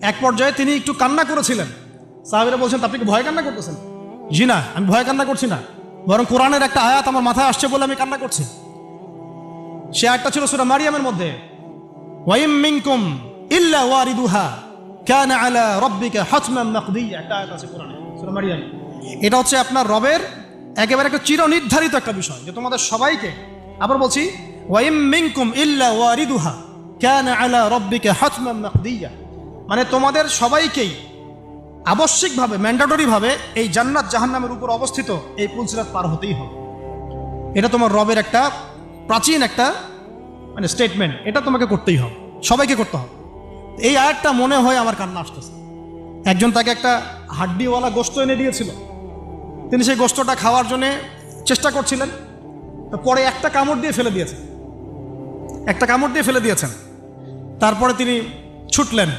এক পর্যায়ে তিনি একটু কান্না করেছিলেন। সাহাবীরা বলছেন, আপনি কি ভয় কান্না করতেছেন? জি না, আমি ভয় কান্না করছি না, বরং কোরআনের একটা আয়াত আমার মাথায় আসছে বলে আমি কান্না করছি। সে আয়াতটা ছিল সূরা মারিয়ামের মধ্যে, ওয়াইম মিনকুম ইল্লা ওয়ারিদুহা কানা আলা রাব্বিকা হাতমান মাকদিয়া, একটা আয়াত আছে কোরআনে সূরা মারিয়াম। এটা হচ্ছে আপনার রবের একেবারে একটা চিরনির্ধারিত একটা বিষয় যে তোমাদের সবাইকে, আবার বলছি, ওয়াইম মিনকুম ইল্লা ওয়ারিদুহা কানা আলা রাব্বিকা হাতমান মাকদিয়া, মানে তোমাদের সবাইকেই আবশ্যিকভাবে, ম্যান্ডেটরিভাবে এই জান্নাত জাহান্নামের উপর অবস্থিত এই পুলসিরাত পার হতেই হবে। এটা তোমার রবের একটা প্রাচীন একটা মানে স্টেটমেন্ট, এটা তোমাকে করতেই হবে, সবাইকে করতে হবে। এই আয়াতটা মনে হয় আমার কান্না আসতেছে। একজন তাকে একটা হাড্ডিওয়ালা গোশত এনে দিয়েছিল, তিনি সেই গোশতটা খাওয়ার জন্য চেষ্টা করছিলেন, তো পরে একটা কামড় দিয়ে ফেলে দিয়েছেন। তারপরে তিনি ছুটলেন,